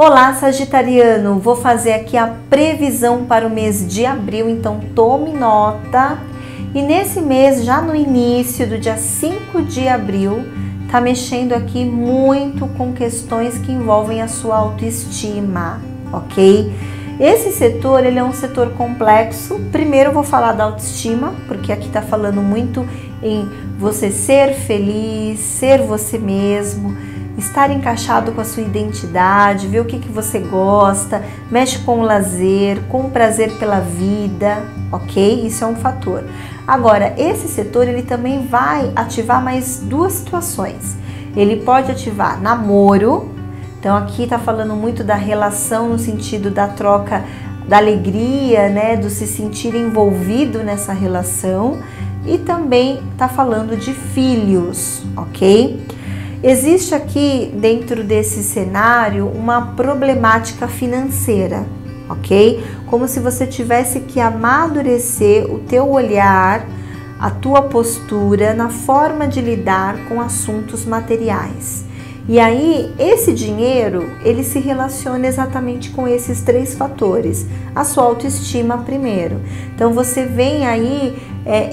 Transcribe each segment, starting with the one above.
Olá, Sagitariano! Vou fazer aqui a previsão para o mês de abril, então tome nota. E nesse mês, já no início do dia 5 de abril, tá mexendo aqui muito com questões que envolvem a sua autoestima, ok? Esse setor, ele é um setor complexo. Primeiro eu vou falar da autoestima, porque aqui tá falando muito em você ser feliz, ser você mesmo, estar encaixado com a sua identidade, ver o que você gosta, mexe com o lazer, com o prazer pela vida, ok? Isso é um fator. Agora, esse setor, ele também vai ativar mais duas situações. Ele pode ativar namoro. Então aqui tá falando muito da relação no sentido da troca, da alegria, né, do se sentir envolvido nessa relação, e também tá falando de filhos, ok? Existe aqui dentro desse cenário uma problemática financeira, ok? Como se você tivesse que amadurecer o teu olhar, a tua postura na forma de lidar com assuntos materiais. E aí, esse dinheiro, ele se relaciona exatamente com esses três fatores. A sua autoestima primeiro. Então, você vem aí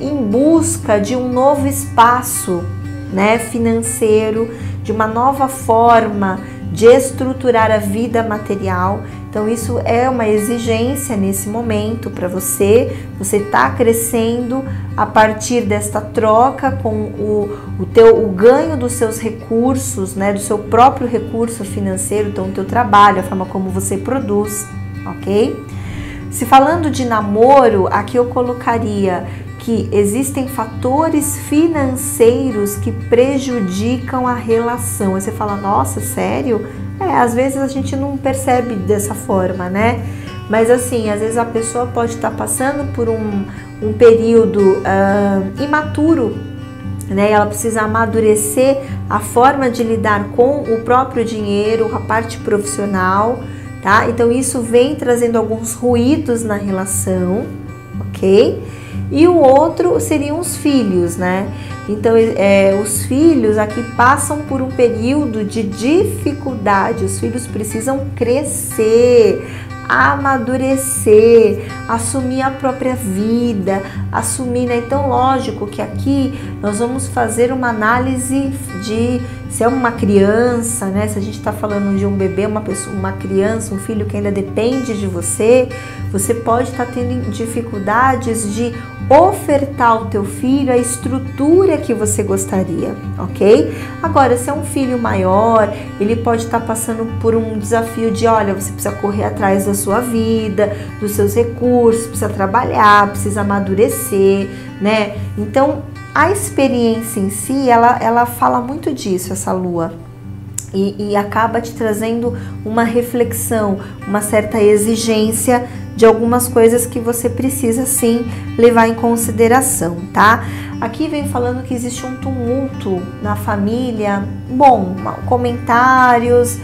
em busca de um novo espaço, né, financeiro, de uma nova forma de estruturar a vida material. Então, isso é uma exigência nesse momento para você. Você está crescendo a partir desta troca com o ganho dos seus recursos, né, do seu próprio recurso financeiro, então o teu trabalho, a forma como você produz, ok? Se falando de namoro, aqui eu colocaria que existem fatores financeiros que prejudicam a relação. Aí você fala, nossa, sério? Às vezes a gente não percebe dessa forma, né? Mas assim, às vezes a pessoa pode estar passando por um período imaturo, né? Ela precisa amadurecer a forma de lidar com o próprio dinheiro, a parte profissional, tá? Então isso vem trazendo alguns ruídos na relação, ok? E o outro seriam os filhos, né? Então, os filhos aqui passam por um período de dificuldade. Os filhos precisam crescer, amadurecer, assumir a própria vida, assumir, né? Então, lógico que aqui nós vamos fazer uma análise de se é uma criança, né? Se a gente está falando de um bebê, uma criança, um filho que ainda depende de você, você pode estar tendo dificuldades de ofertar ao teu filho a estrutura que você gostaria, ok? Agora, se é um filho maior, ele pode estar passando por um desafio de, olha, você precisa correr atrás da sua vida, dos seus recursos, precisa trabalhar, precisa amadurecer, né? Então, a experiência em si, ela fala muito disso, essa lua. E acaba te trazendo uma reflexão, uma certa exigência de algumas coisas que você precisa sim levar em consideração, tá? Aqui vem falando que existe um tumulto na família, comentários,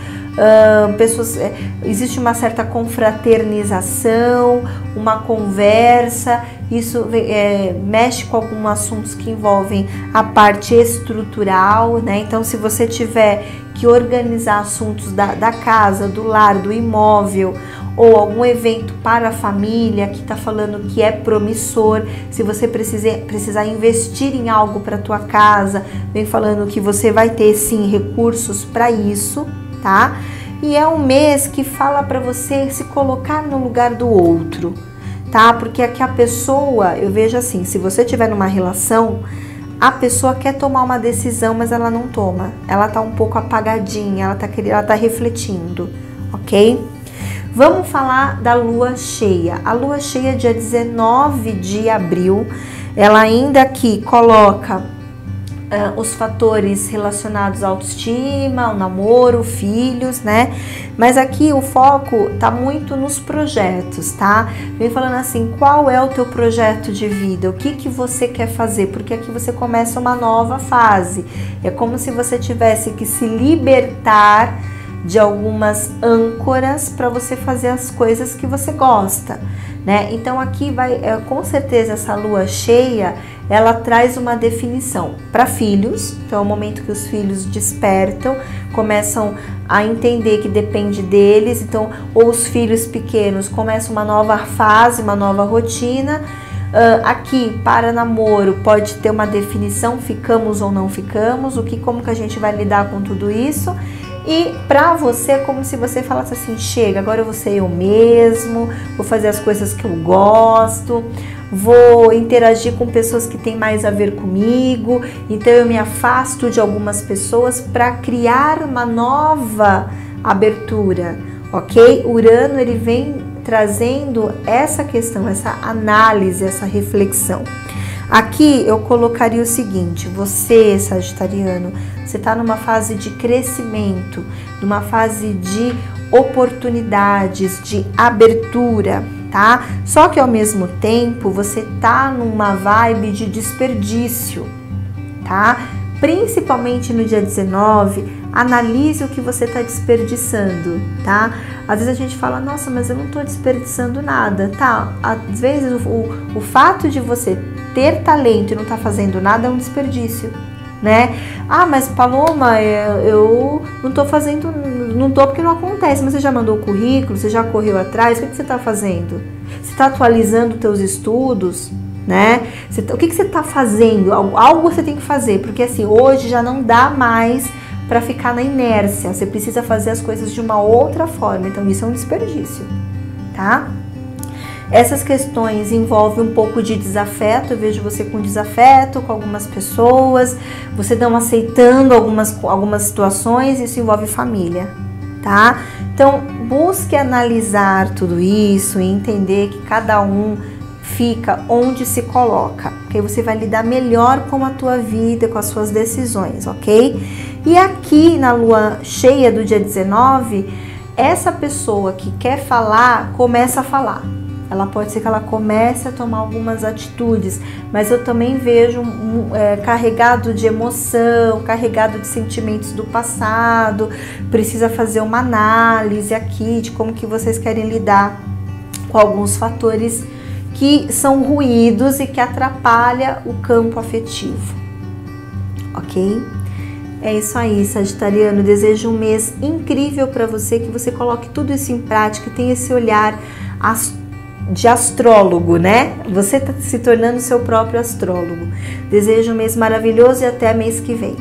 pessoas, existe uma certa confraternização, uma conversa. Isso mexe com alguns assuntos que envolvem a parte estrutural, né? Então, se você tiver que organizar assuntos da casa, do lar, do imóvel, ou algum evento para a família que está falando que é promissor, se você precisar investir em algo para a tua casa, vem falando que você vai ter sim recursos para isso, tá? E é um mês que fala para você se colocar no lugar do outro, tá? Porque aqui a pessoa, eu vejo assim, se você tiver numa relação, a pessoa quer tomar uma decisão, mas ela não toma. Ela tá um pouco apagadinha, ela tá refletindo, ok? Vamos falar da lua cheia. A lua cheia, dia 19 de abril, ela ainda aqui coloca os fatores relacionados à autoestima, ao namoro, filhos, né? Mas aqui o foco tá muito nos projetos, tá? Vem falando assim, qual é o teu projeto de vida? O que você quer fazer? Porque aqui você começa uma nova fase. É como se você tivesse que se libertar de algumas âncoras para você fazer as coisas que você gosta. né? Então aqui vai, com certeza essa lua cheia, ela traz uma definição para filhos. Então é o momento que os filhos despertam, começam a entender que depende deles. Então, ou os filhos pequenos começam uma nova fase, uma nova rotina. Aqui para namoro pode ter uma definição, ficamos ou não ficamos, como que a gente vai lidar com tudo isso. E para você é como se você falasse assim, chega, agora eu vou ser eu mesmo, vou fazer as coisas que eu gosto, vou interagir com pessoas que têm mais a ver comigo, então eu me afasto de algumas pessoas para criar uma nova abertura, ok? Urano, ele vem trazendo essa questão, essa análise, essa reflexão. Aqui eu colocaria o seguinte, você, sagitariano, você está numa fase de crescimento, numa fase de oportunidades, de abertura, tá? Só que ao mesmo tempo você tá numa vibe de desperdício, tá? Principalmente no dia 19, analise o que você está desperdiçando, tá? Às vezes a gente fala, nossa, mas eu não estou desperdiçando nada, tá? Às vezes o fato de você ter talento e não estar fazendo nada é um desperdício, né? Ah, mas Paloma, eu não tô fazendo, não tô porque não acontece, mas você já mandou o currículo, você já correu atrás, o que você está fazendo? Você está atualizando os teus estudos, né? O que você está fazendo? Algo você tem que fazer, porque assim, hoje já não dá mais para ficar na inércia, você precisa fazer as coisas de uma outra forma, então isso é um desperdício, tá? Essas questões envolvem um pouco de desafeto, eu vejo você com desafeto com algumas pessoas, você não aceitando algumas situações, isso envolve família, tá? Então, busque analisar tudo isso e entender que cada um fica onde se coloca, porque você vai lidar melhor com a tua vida, com as suas decisões, ok? E aqui na lua cheia do dia 19, essa pessoa que quer falar, começa a falar. Ela pode ser que ela comece a tomar algumas atitudes, mas eu também vejo carregado de emoção, carregado de sentimentos do passado, precisa fazer uma análise aqui de como que vocês querem lidar com alguns fatores que são ruídos e que atrapalham o campo afetivo, ok? É isso aí, sagitariano, desejo um mês incrível para você, que você coloque tudo isso em prática, tenha esse olhar de astrólogo, né? Você está se tornando seu próprio astrólogo. Desejo um mês maravilhoso e até mês que vem.